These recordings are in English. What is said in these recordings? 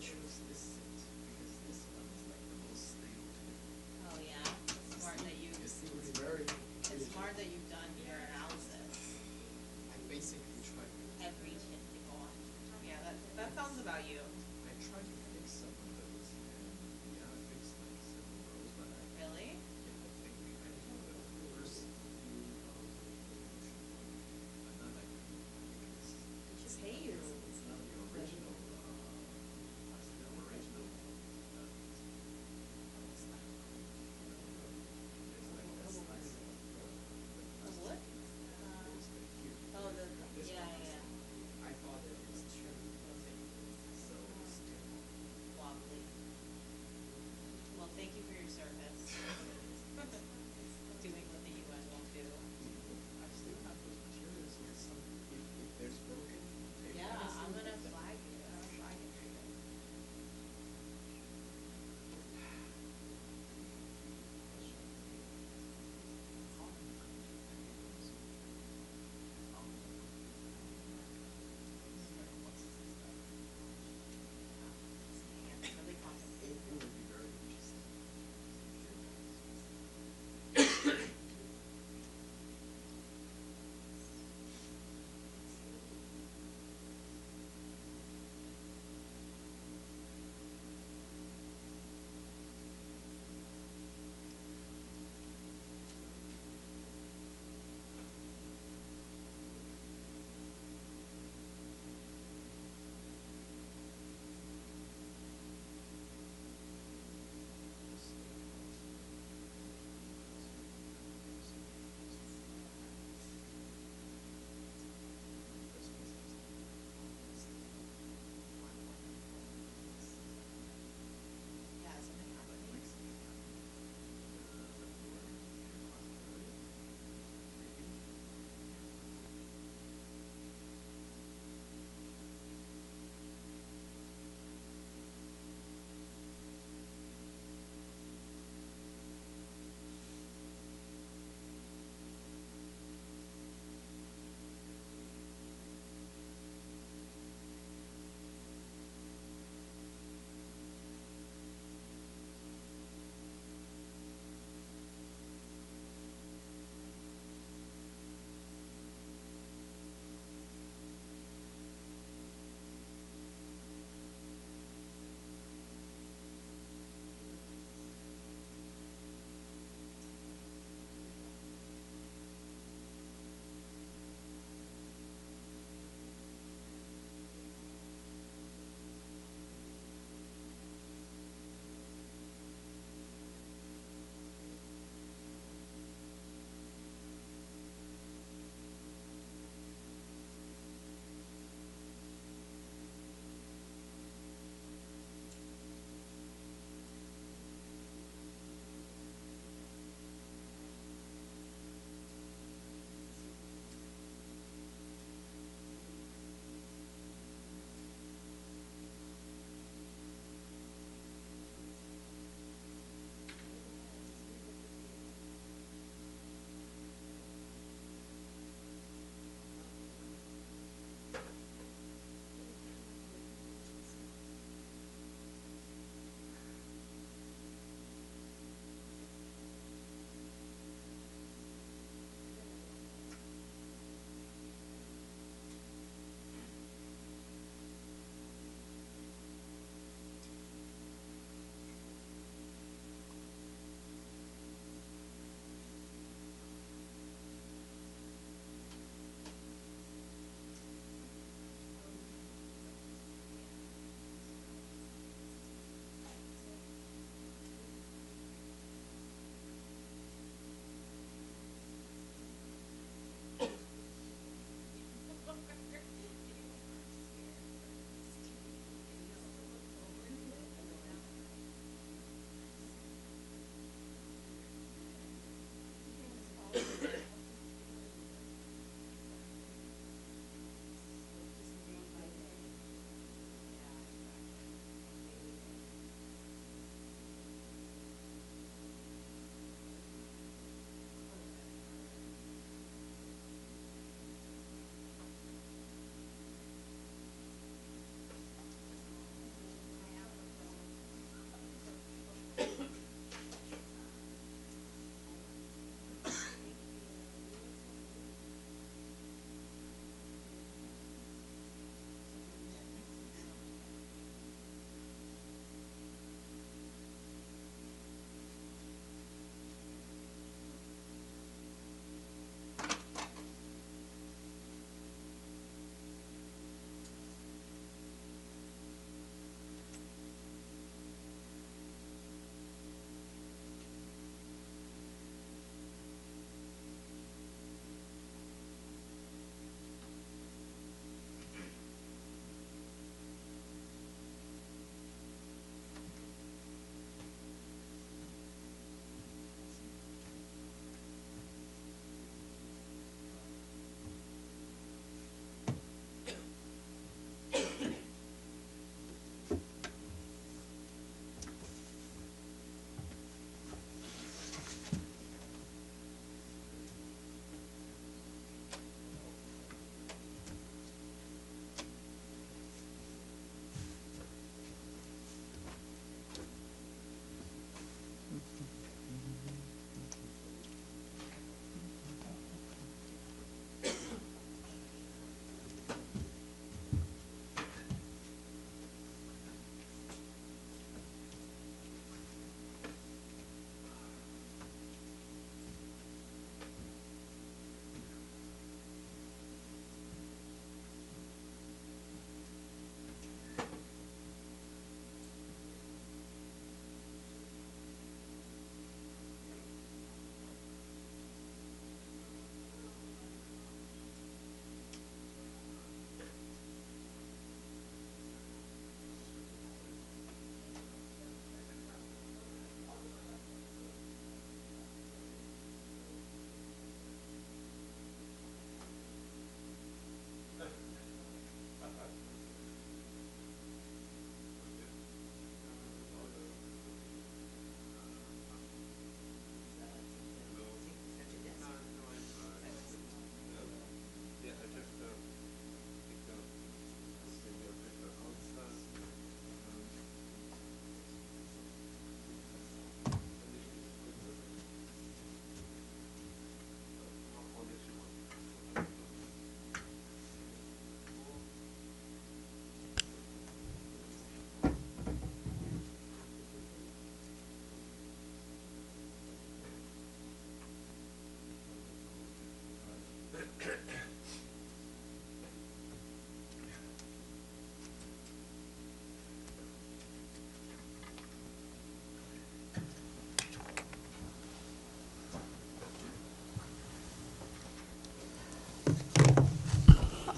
chose this set because this one is like the most stable. Oh yeah, it's smart that you. It's very. It's smart that you've done your analysis. I basically tried. Every tip you go on. Yeah, that sounds about you. I tried to fix some of those, and yeah, I fixed like several of those, but Really? yeah, I think the first few I'm not like because It should pay you. it's not the original. It's the original. It's like this. Oh, what? There's the here. Oh, This yeah, one is- yeah. I thought it was too thick, so still. Wobbly. Well, thank you for your service. Doing what the UN won't do. I still have those materials with some, if there's broken. Yeah, I'm gonna flag you. I'm gonna flag it for you. Yeah, it's really complicated. It would be very interesting.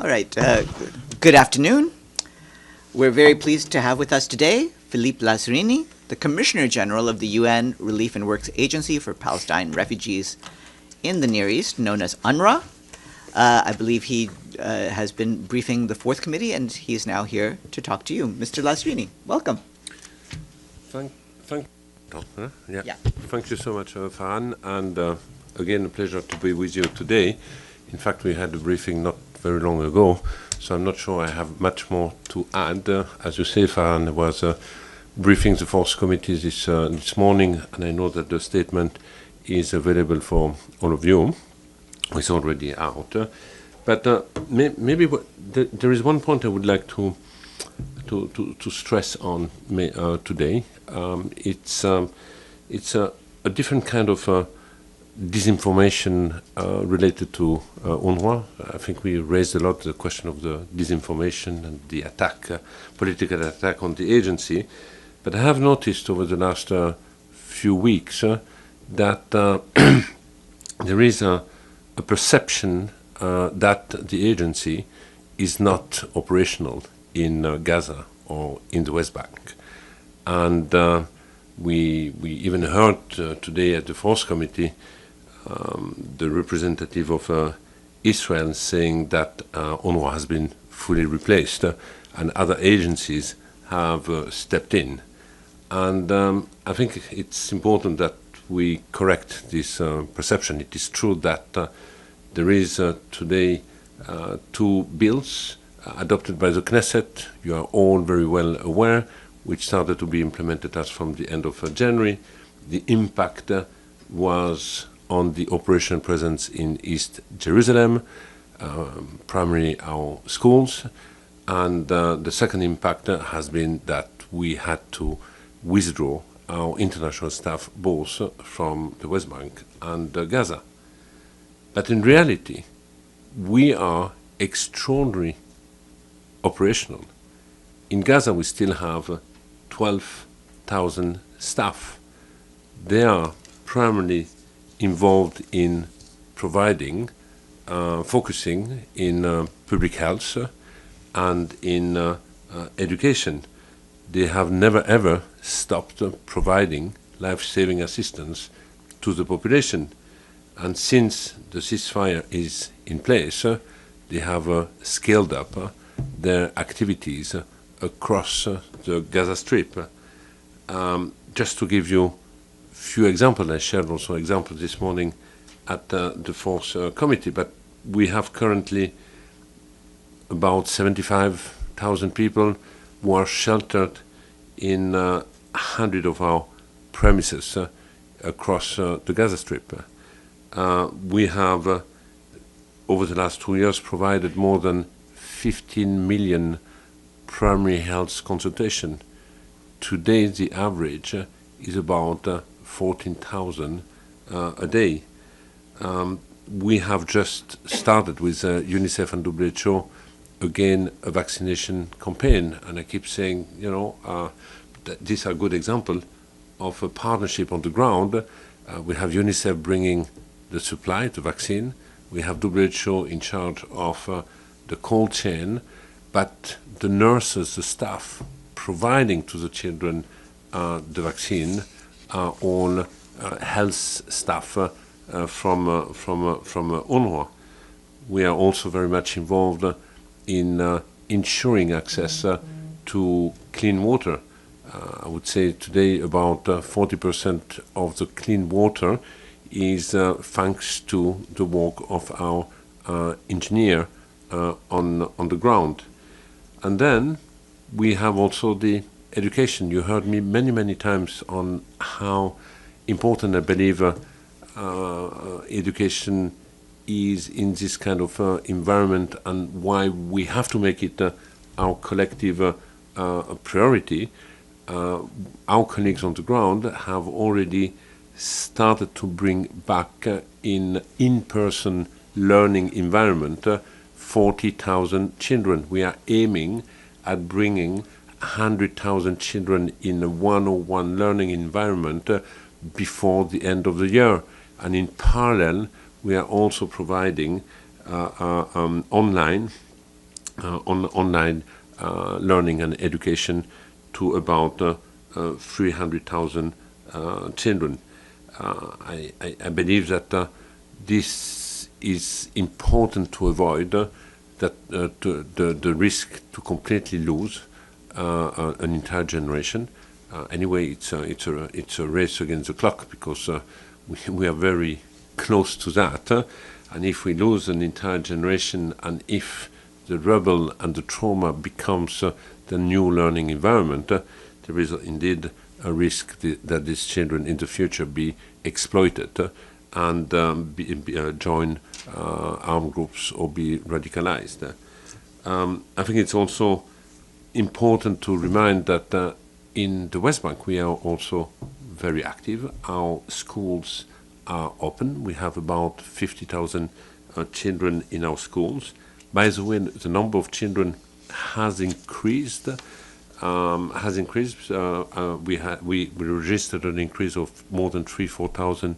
All right. Good afternoon. We're very pleased to have with us today Philippe Lazzarini, the Commissioner General of the UN Relief and Works Agency for Palestine Refugees in the Near East, known as UNRWA. I believe he has been briefing the Fourth Committee, and he is now here to talk to you. Mr. Lazzarini, welcome. Thank Yeah. Thank you so much, Farhan, and again, a pleasure to be with you today. In fact, we had a briefing not very long ago, so I'm not sure I have much more to add. As you say, Farhan was briefing the Fourth Committee this morning, and I know that the statement is available for all of you. It's already out. But maybe there is one point I would like to stress on today. It's a different kind of disinformation related to UNRWA. I think we raised a lot the question of the disinformation and the attack, political attack on the agency. But I have noticed over the last few weeks that there is a perception that the agency is not operational in Gaza or in the West Bank. And we even heard today at the Fourth Committee the representative of Israel saying that UNRWA has been fully replaced and other agencies have stepped in. And I think it's important that we correct this perception. It is true that there is today two bills adopted by the Knesset. You are all very well aware, which started to be implemented as from the end of January. The impact was on the operational presence in East Jerusalem, primarily our schools. And the second impact has been that we had to withdraw our international staff both from the West Bank and Gaza. But in reality, we are extraordinarily operational. In Gaza, we still have 12,000 staff. They are primarily involved in providing, focusing in public health and in education. They have never ever stopped providing life-saving assistance to the population. And since the ceasefire is in place, they have scaled up their activities across the Gaza Strip. Just to give you a few examples, I shared also examples this morning at the Fourth Committee, but we have currently about 75,000 people who are sheltered in 100 of our premises across the Gaza Strip. We have, over the last 2 years, provided more than 15 million primary health consultation. Today, the average is about 14,000 a day. We have just started with UNICEF and WHO again a vaccination campaign, and I keep saying, that these are good examples of a partnership on the ground. We have UNICEF bringing the supply, the vaccine. We have WHO in charge of the cold chain, but the nurses, the staff providing to the children the vaccine are all health staff from UNRWA. We are also very much involved in ensuring access to clean water. I would say today about 40% of the clean water is thanks to the work of our engineer on the ground. And then we have also the education. You heard me many times on how important I believe education is in this kind of environment and why we have to make it our collective priority. Our colleagues on the ground have already started to bring back in-person learning environment 40,000 children. We are aiming at bringing 100,000 children in a one-on-one learning environment before the end of the year. And in parallel, we are also providing online online learning and education to about 300,000 children. I believe that this is important to avoid the risk to completely lose an entire generation. Anyway, it's a race against the clock, because we are very close to that. And if we lose an entire generation, and if the rubble and the trauma becomes the new learning environment, there is indeed a risk that these children in the future be exploited and join armed groups or be radicalized. I think it's also important to remind that in the West Bank we are also very active. Our schools are open. We have about 50,000 children in our schools. By the way, the number of children has increased. We registered an increase of more than 4,000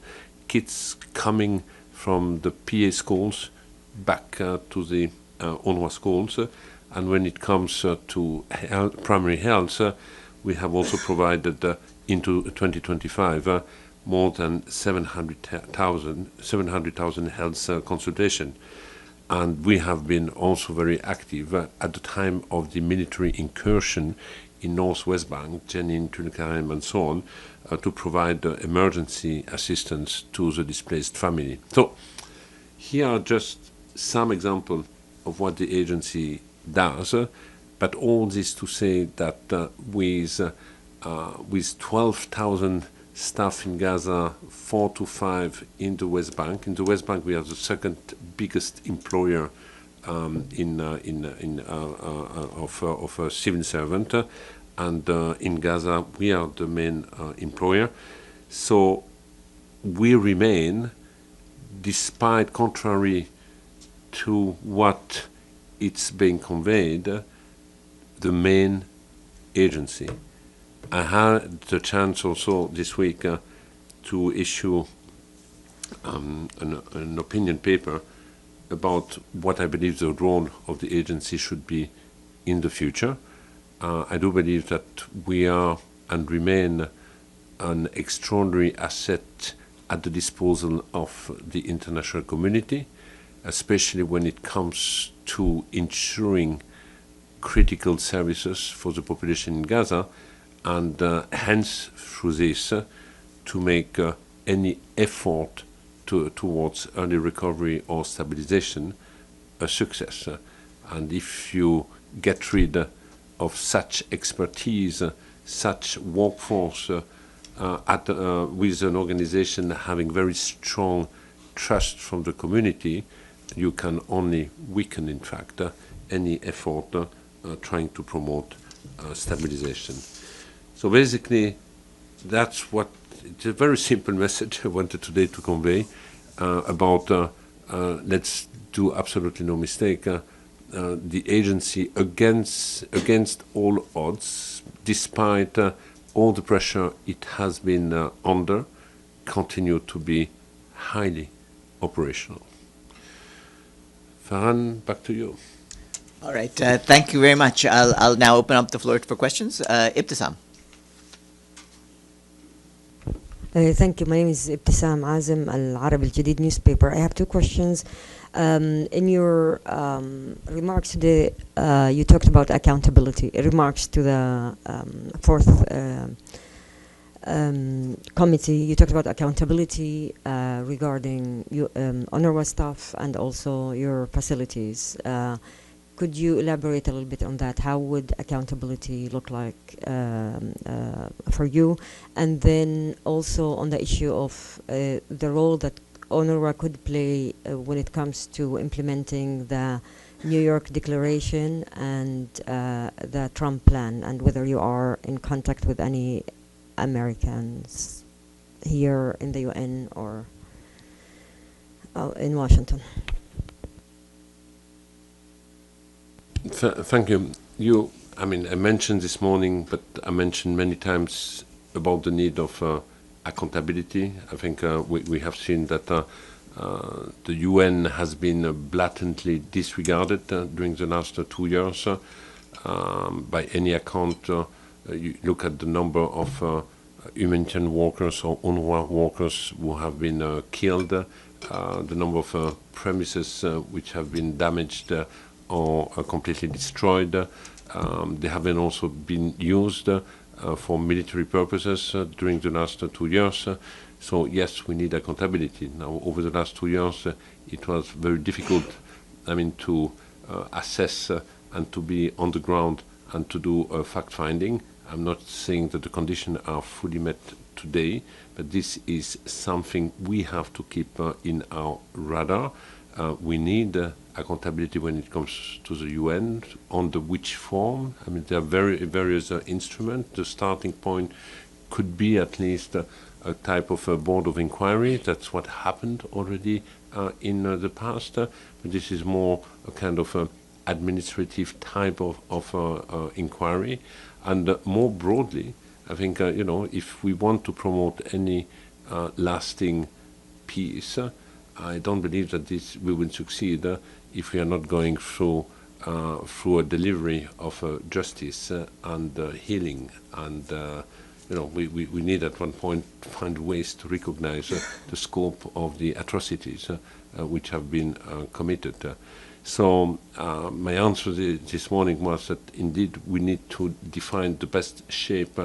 kids coming from the PA schools back to the UNRWA schools. And when it comes to primary health, we have also provided into 2025 more than 700,000 health consultations. And we have been also very active at the time of the military incursion in Northwest Bank, Jenin, Humanitarian, and so on, to provide emergency assistance to the displaced family. So here are just some examples of what the agency does, but all this to say that with 12,000 staff in Gaza, 4 to 5 in the West Bank. In the West Bank, we are the second biggest employer of a civil servant, and in Gaza we are the main employer. So we remain, despite contrary to what it's being conveyed, the main agency. I had the chance also this week to issue an opinion paper about what I believe the role of the agency should be in the future. I do believe that we are and remain an extraordinary asset at the disposal of the international community, especially when it comes to ensuring critical services for the population in Gaza, and hence through this to make any effort towards early recovery or stabilization a success. And if you get rid of such expertise, such workforce with an organization having very strong trust from the community, you can only weaken, in fact, any effort trying to promote stabilization. So basically, that's what, it's a very simple message I wanted today to convey about let's do absolutely no mistake, the agency against all odds, despite all the pressure it has been under, continue to be highly operational. Farhan, back to you. All right, thank you very much. I'll now open up the floor for questions. Ibtisam. Thank you. My name is Ibtisam Azim, Al-Arab Al-Jadid newspaper. I have two questions. In your remarks today, you talked about accountability. Remarks to the fourth committee, you talked about accountability regarding UNRWA staff and also your facilities. Could you elaborate a little bit on that? How would accountability look like for you? And then also on the issue of the role that UNRWA could play when it comes to implementing the New York Declaration and the Trump plan, and whether you are in contact with any Americans here in the UN or in Washington. Thank you. I mean, I mentioned this morning, but I mentioned many times about the need of accountability. I think we have seen that The UN has been blatantly disregarded during the last 2 years. By any account, you look at the number of humanitarian workers or UNRWA workers who have been killed, the number of premises which have been damaged or completely destroyed. They have been also been used for military purposes during the last 2 years. So yes, we need accountability. Now, over the last 2 years, it was very difficult, to assess and to be on the ground and to do fact-finding. I'm not saying that the conditions are fully met today, but this is something we have to keep in our radar. We need accountability when it comes to the UN, on the which form. There are various instruments. The starting point could be at least a type of a board of inquiry. That's what happened already in the past. But this is more a kind of administrative type of inquiry. And more broadly, I think, if we want to promote any lasting peace, I don't believe that we will succeed if we are not going through a delivery of justice and healing. And we need at one point to find ways to recognize the scope of the atrocities which have been committed. So my answer this morning was that indeed we need to define the best shape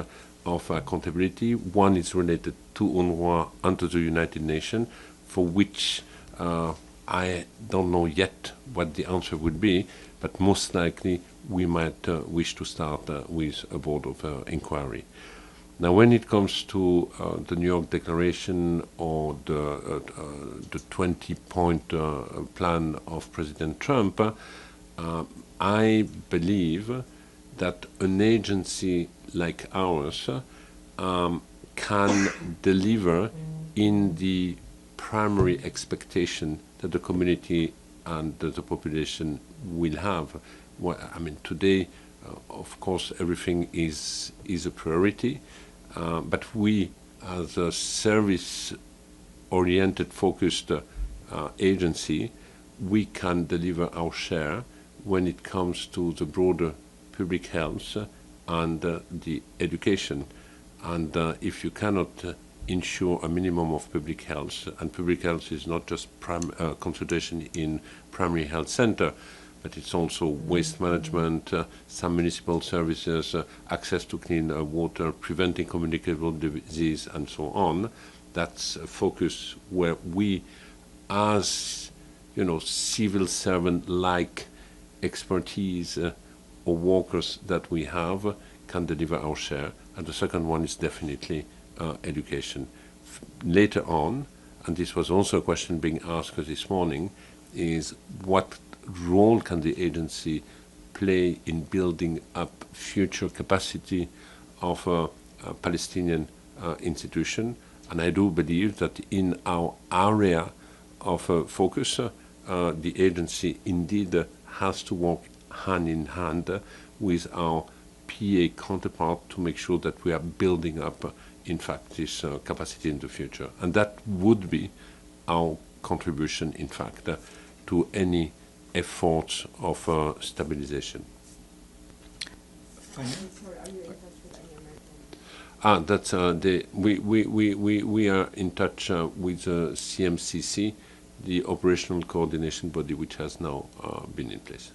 of accountability. One is related to UNRWA and to the United Nations, for which I don't know yet what the answer would be, but most likely we might wish to start with a board of inquiry. Now, when it comes to the New York Declaration or the 20-point plan of President Trump, I believe that an agency like ours can deliver in the primary expectation that the community and the population will have. Today, of course, everything is a priority. But we, as a service-oriented, focused agency, we can deliver our share when it comes to the broader public health and the education. And if you cannot ensure a minimum of public health, and public health is not just consultation in primary health center, but it's also waste management, some municipal services, access to clean water, preventing communicable disease, and so on. That's a focus where we, as civil servant-like expertise or workers that we have, can deliver our share. And the second one is definitely education. Later on, and this was also a question being asked this morning, is what role can the agency play in building up future capacity of a Palestinian institution? And I do believe that in our area of focus, the agency indeed has to work hand in hand with our PA counterpart to make sure that we are building up, in fact, this capacity in the future. And that would be our contribution, in fact, to any efforts of stabilization. That's we are in touch with CMCC, the operational coordination body, which has now been in place.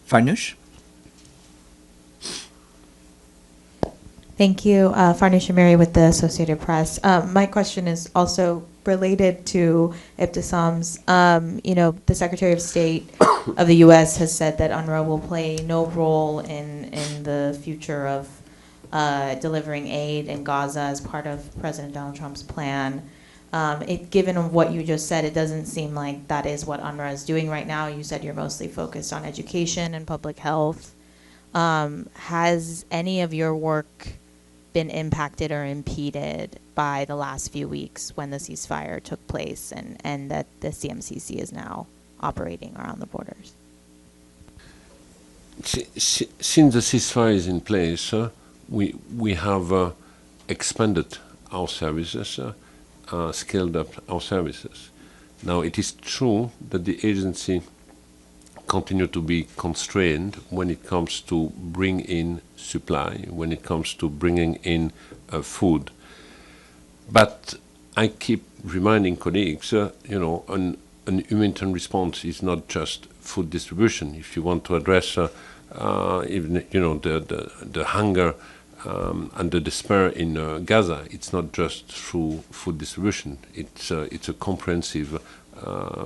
Farnoosh? Thank you. Farnoosh Amiri with the Associated Press. My question is also related to Ibtisam's. The Secretary of State of the U.S. has said that UNRWA will play no role in the future of delivering aid in Gaza as part of President Donald Trump's plan. Given what you just said, it doesn't seem like that is what UNRWA is doing right now. You said you're mostly focused on education and public health. Has any of your work been impacted or impeded by the last few weeks when the ceasefire took place and that the CMCC is now operating around the borders? Since the ceasefire is in place, we have expanded our services scaled up our services. Now, it is true that the agency continue to be constrained when it comes to bring in supply, when it comes to bringing in food. But I keep reminding colleagues, an humanitarian response is not just food distribution. If you want to address even the hunger and the despair in Gaza, it's not just through food distribution. It's a comprehensive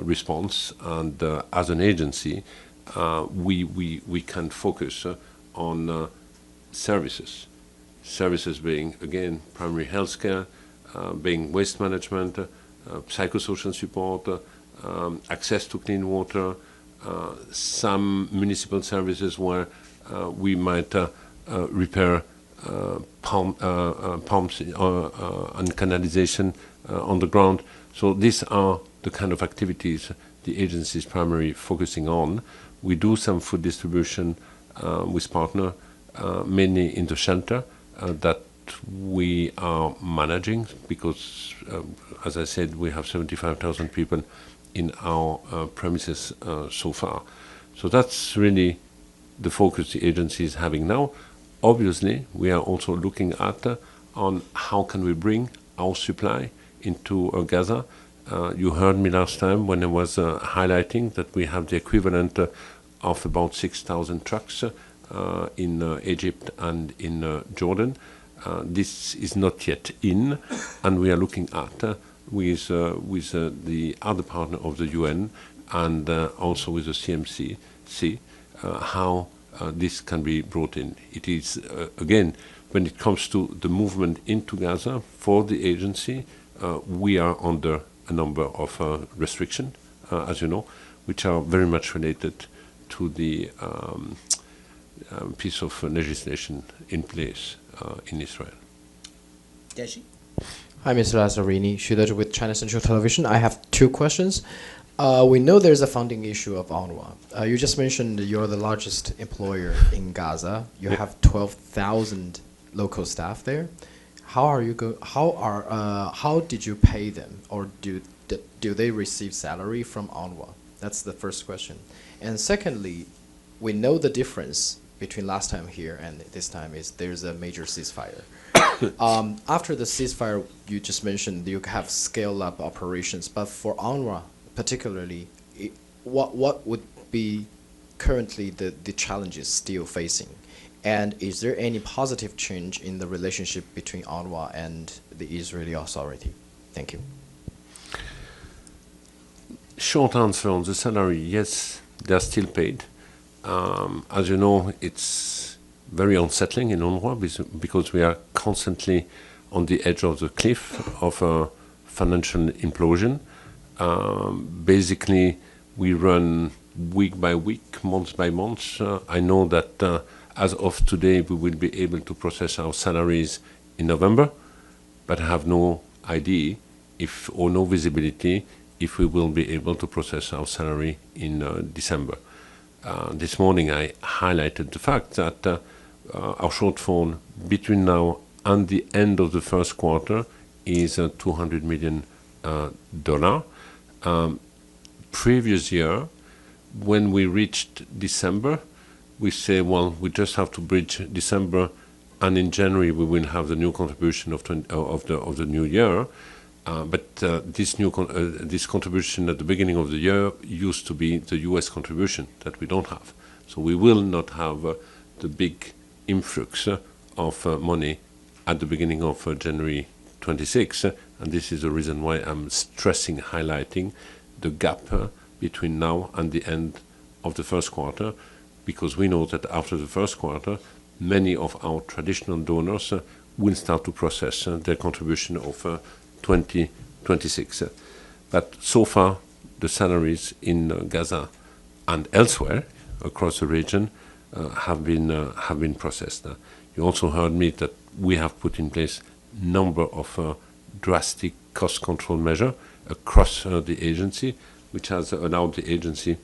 response, and as an agency, we can focus on services. Services being, again, primary health care, being waste management, psychosocial support, access to clean water, some municipal services where we might repair pumps and canalization on the ground. So these are the kind of activities the agency is primarily focusing on. We do some food distribution with partner, mainly in the shelter that we are managing because, as I said, we have 75,000 people in our premises so far. So that's really the focus the agency is having now. Obviously, we are also looking at on how can we bring our supply into Gaza. You heard me last time when I was highlighting that we have the equivalent of about 6,000 trucks in Egypt and in Jordan. This is not yet in, and we are looking at with the other partner of the UN and also with the CMC, how this can be brought in. It is, again, when it comes to the movement into Gaza for the agency, we are under a number of restrictions, as you know, which are very much related to the piece of legislation in place in Israel. Deji? Hi, Mr. Lazzarini. Shudaj with China Central Television. I have two questions. We know there's a funding issue of UNRWA. You just mentioned you're the largest employer in Gaza. You have 12,000 local staff there. How did you pay them, or do they receive salary from UNRWA? That's the first question. And secondly, we know the difference between last time here and this time is there's a major ceasefire. After the ceasefire, you just mentioned you have scaled up operations, but for UNRWA particularly, what would be currently the challenges still facing? And is there any positive change in the relationship between UNRWA and the Israeli Authority? Thank you. Short answer on the salary, yes, they are still paid. As you know, it's very unsettling in UNRWA because we are constantly on the edge of the cliff of a financial implosion. Basically, we run week by week, month by month. I know that as of today, we will be able to process our salaries in November, but I have no idea or no visibility if we will be able to process our salary in December. This morning, I highlighted the fact that our shortfall between now and the end of the first quarter is $200 million. Previous year, when we reached December, we say, well, we just have to bridge December, and in January we will have the new contribution of the new year. But this contribution at the beginning of the year used to be the U.S. contribution that we don't have. So we will not have the big influx of money at the beginning of January 26, and this is the reason why I'm stressing, highlighting the gap between now and the end of the first quarter, because we know that after the first quarter, many of our traditional donors will start to process their contribution of 2026. But so far, the salaries in Gaza and elsewhere across the region have been processed. You also heard me that we have put in place a number of drastic cost control measures across the agency, which has allowed the agency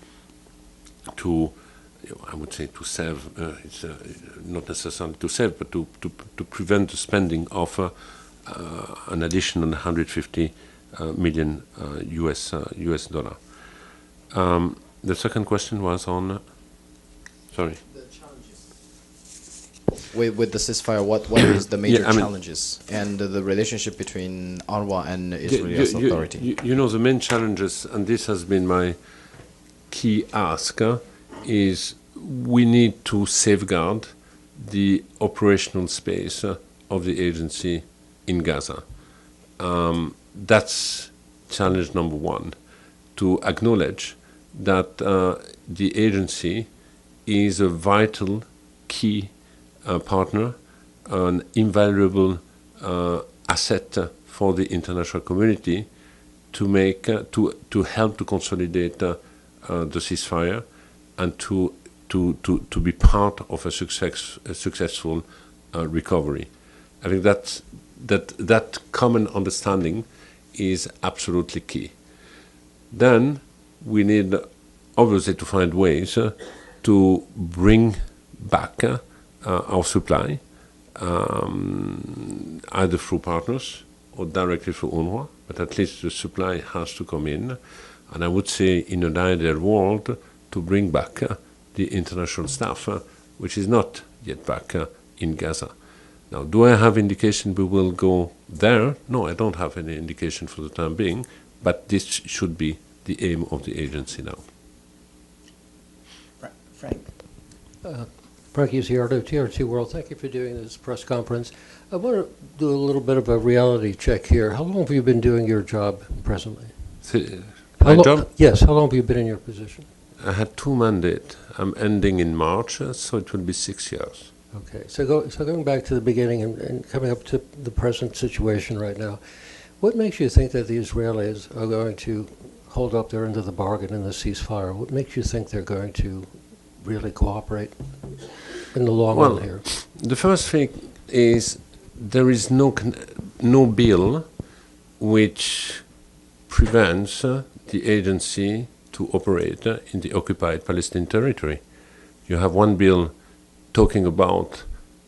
to, I would say, to save. It's not necessarily to save, but to prevent the spending of an additional 150 million US dollar. The second question was on, sorry. With the ceasefire, what is the major Yeah, I mean, challenges and the relationship between UNRWA and Israeli Authority? You know, the main challenges, and this has been my key ask, is we need to safeguard the operational space of the agency in Gaza. That's challenge number one, to acknowledge that the agency is a vital key partner, an invaluable asset for the international community to make to help to consolidate the ceasefire and to be part of a successful recovery. I think that common understanding is absolutely key. Then we need obviously to find ways to bring back our supply, either through partners or directly through UNRWA, but at least the supply has to come in. And I would say in an ideal world to bring back the international staff, which is not yet back in Gaza. Now, do I have indication we will go there? No, I don't have any indication for the time being, but this should be the aim of the agency now. Frank. Frank Uziardo, TRT World. Thank you for doing this press conference. I want to do a little bit of a reality check here. How long have you been doing your job presently? My job? Yes, how long have you been in your position? I had 2 mandates. I'm ending in March, so it will be 6 years. Okay, so going back to the beginning and coming up to the present situation right now, what makes you think that the Israelis are going to hold up their end of the bargain in the ceasefire? What makes you think they're going to really cooperate in the long run here? The first thing is there is no bill which prevents the agency to operate in the occupied Palestinian territory. You have one bill talking about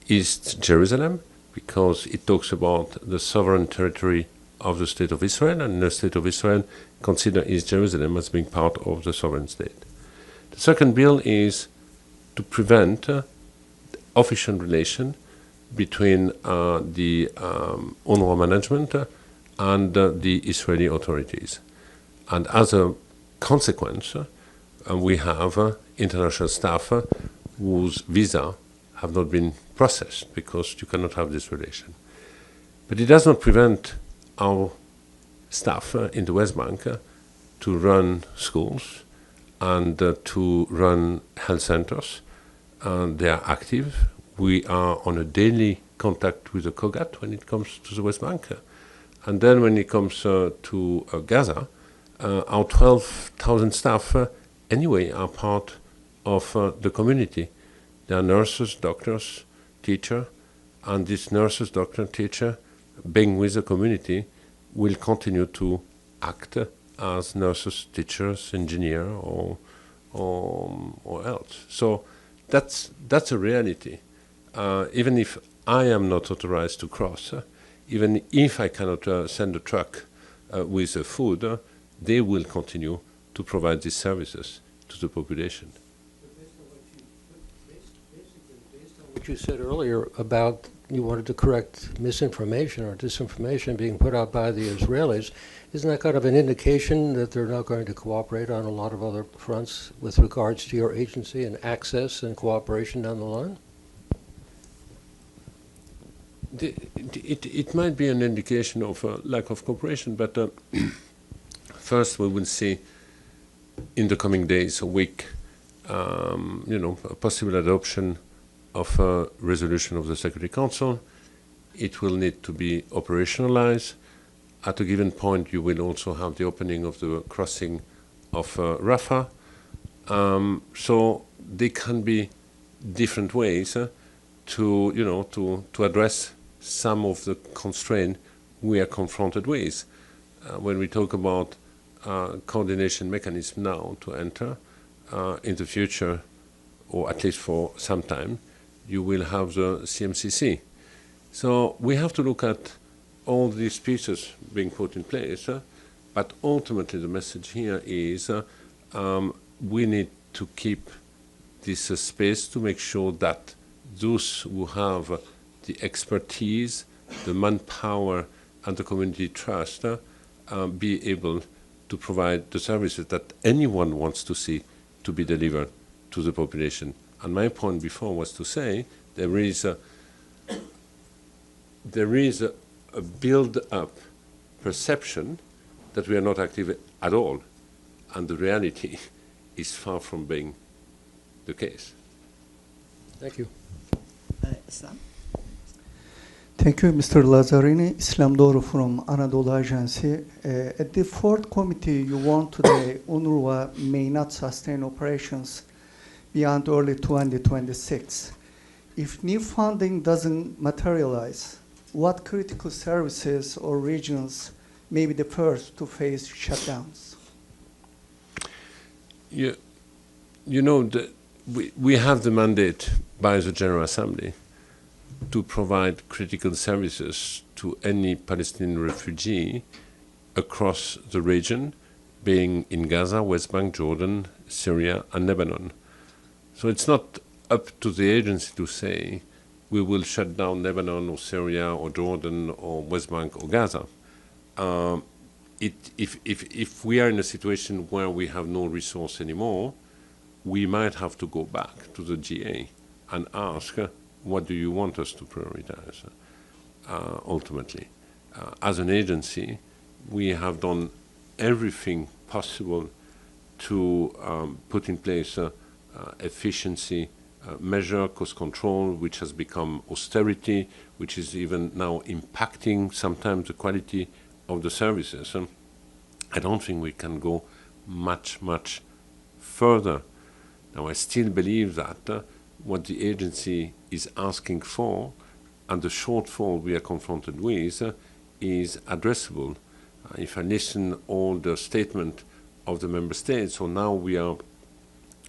East Jerusalem because it talks about the sovereign territory of the State of Israel, and the State of Israel consider East Jerusalem as being part of the sovereign state. The second bill is to prevent official relation between the UNRWA management and the Israeli authorities. And as a consequence, we have international staff whose visa have not been processed because you cannot have this relation. But it does not prevent our staff in the West Bank to run schools and to run health centers. They are active. We are on a daily contact with the COGAT when it comes to the West Bank. And then when it comes to Gaza, our 12,000 staff anyway are part of the community. They are nurses, doctors, teachers, and these nurses, doctors, teachers, being with the community, will continue to act as nurses, teachers, engineers, or else. So that's a reality. Even if I am not authorized to cross, even if I cannot send a truck with food, they will continue to provide these services to the population. Based on what you said earlier about you wanted to correct misinformation or disinformation being put out by the Israelis, isn't that kind of an indication that they're not going to cooperate on a lot of other fronts with regards to your agency and access and cooperation down the line? It might be an indication of lack of cooperation, but first we will see in the coming days, a week, a possible adoption of a resolution of the Security Council. It will need to be operationalized. At a given point, you will also have the opening of the crossing of Rafah. So there can be different ways to address some of the constraints we are confronted with. When we talk about coordination mechanism now to enter, in the future, or at least for some time, you will have the CMCC. So we have to look at all these pieces being put in place, but ultimately the message here is we need to keep this space to make sure that those who have the expertise, the manpower, and the community trust be able to provide the services that anyone wants to see to be delivered to the population. And my point before was to say there is a build-up perception that we are not active at all, and the reality is far from being the case. Thank you. Islam? Thank you, Mr. Lazzarini. Islam Doğru from Anadolu Agency. At the fourth committee, you warned today UNRWA may not sustain operations beyond early 2026. If new funding doesn't materialize, what critical services or regions may be the first to face shutdowns? You know, we have the mandate by the General Assembly to provide critical services to any Palestinian refugee across the region, being in Gaza, West Bank, Jordan, Syria, and Lebanon. So it's not up to the agency to say we will shut down Lebanon or Syria or Jordan or West Bank or Gaza. If we are in a situation where we have no resource anymore, we might have to go back to the GA and ask, what do you want us to prioritize ultimately? As an agency, we have done everything possible to put in place efficiency measure, cost control, which has become austerity, which is even now impacting sometimes the quality of the services. I don't think we can go much further. Now, I still believe that what the agency is asking for and the shortfall we are confronted with is addressable. If I listen all the statement of the member states, so now we are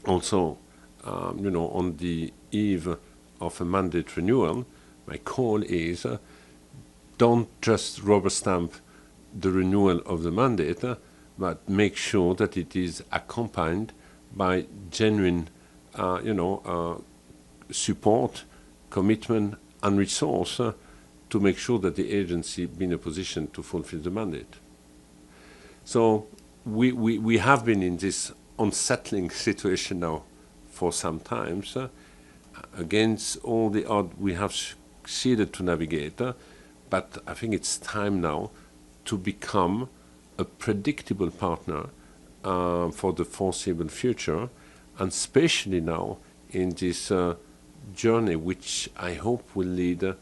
also on the eve of a mandate renewal, my call is don't just rubber stamp the renewal of the mandate, but make sure that it is accompanied by genuine, support, commitment, and resource to make sure that the agency be in a position to fulfill the mandate. So we have been in this unsettling situation now for some time. Against all the odds, we have succeeded to navigate, but I think it's time now to become a predictable partner for the foreseeable future, and especially now in this journey, which I hope will lead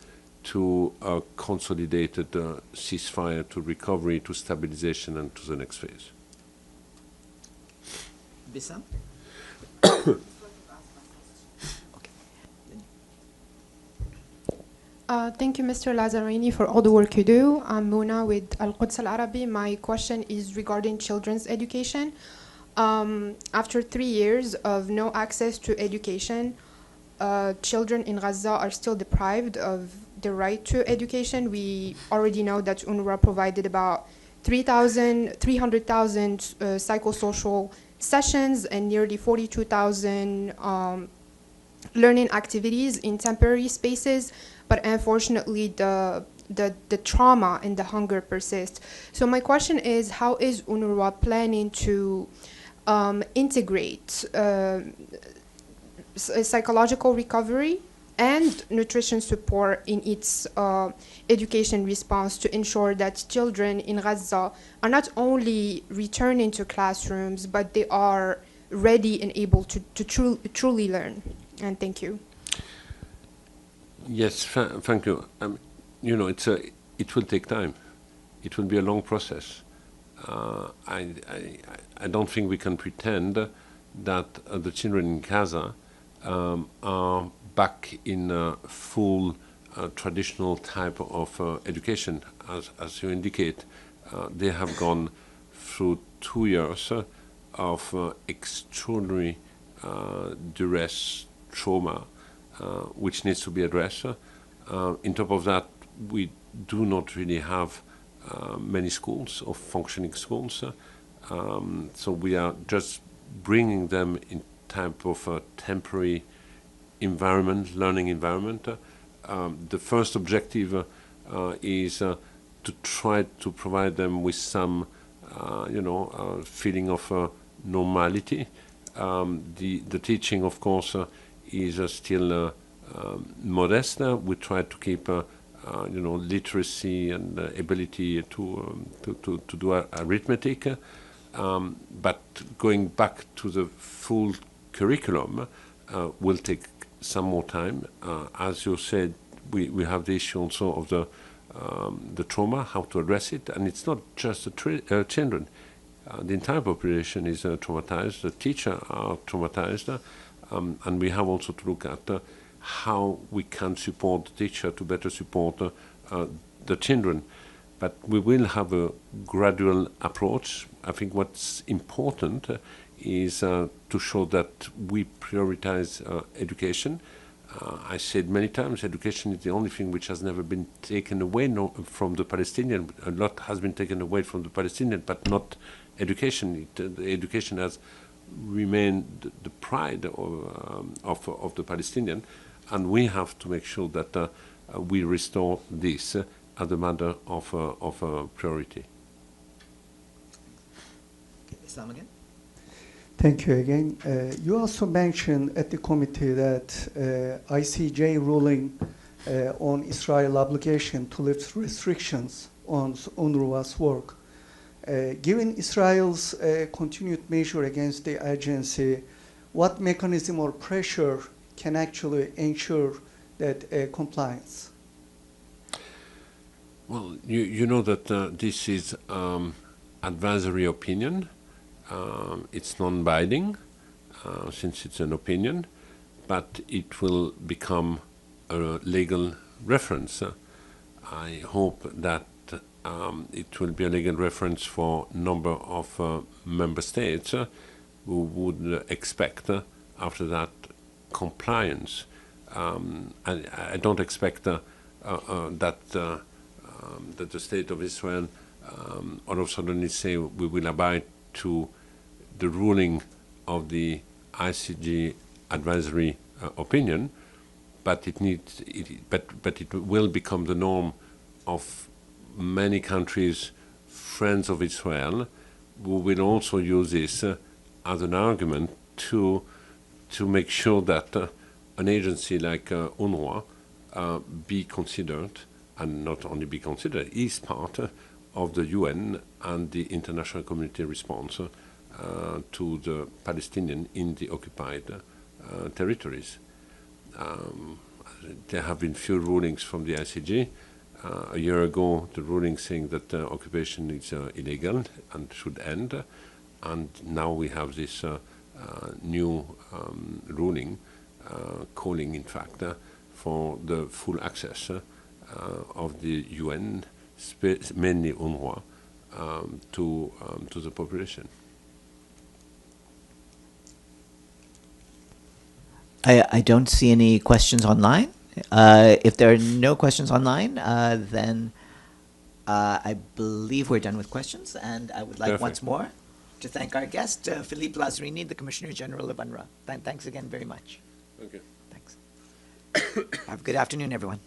to a consolidated ceasefire, to recovery, to stabilization, and to the next phase. Bissam? Thank you, Mr. Lazzarini, for all the work you do. I'm Mona with Al-Quds Al-Arabi. My question is regarding children's education. After 3 years of no access to education, children in Gaza are still deprived of the right to education. We already know that UNRWA provided about 300,000 psychosocial sessions and nearly 42,000 learning activities in temporary spaces, but unfortunately the trauma and the hunger persist. So my question is, how is UNRWA planning to integrate psychological recovery and nutrition support in its education response to ensure that children in Gaza are not only returning to classrooms, but they are ready and able to truly learn? And thank you. Yes, thank you. It will take time. It will be a long process. I don't think we can pretend that the children in Gaza are back in a full traditional type of education. As you indicate, they have gone through 2 years of extraordinary duress, trauma, which needs to be addressed. On top of that, we do not really have many schools or functioning schools. So we are just bringing them in type of a temporary environment, learning environment. The first objective is to try to provide them with some, feeling of normality. The teaching, of course, is still modest. We try to keep, literacy and ability to do arithmetic. But going back to the full curriculum will take some more time. As you said, we have the issue also of the trauma, how to address it, and it's not just the children. The entire population is traumatized. The teachers are traumatized, and we have also to look at how we can support the teacher to better support the children. But we will have a gradual approach. I think what's important is to show that we prioritize education. I said many times, education is the only thing which has never been taken away from the Palestinian. A lot has been taken away from the Palestinian, but not education. The education has remained the pride of the Palestinian, and we have to make sure that we restore this as a matter of priority. Islam again. Thank you again. You also mentioned at the committee that ICJ ruling on Israel obligation to lift restrictions on UNRWA's work. Given Israel's continued measure against the agency, what mechanism or pressure can actually ensure that compliance? Well, you know that this is advisory opinion. It's non-binding since it's an opinion, but it will become a legal reference. I hope that it will be a legal reference for a number of member states who would expect after that compliance. I don't expect that the state of Israel all of a sudden say we will abide to the ruling of the ICJ advisory opinion, but it will become the norm of many countries, friends of Israel, who will also use this as an argument to make sure that an agency like UNRWA be considered, and not only be considered, is part of the UN and the international community response to the Palestinian in the occupied territories. There have been few rulings from the ICJ. A year ago, the ruling saying that occupation is illegal and should end, and now we have this new ruling calling, in fact, for the full access of the UN, mainly UNRWA, to the population. I don't see any questions online. If there are no questions online, then I believe we're done with questions, and I would like Perfect. once more to thank our guest, Philippe Lazzarini, the Commissioner General of UNRWA. Thanks again very much. Thank you. Thanks. Have a good afternoon, everyone.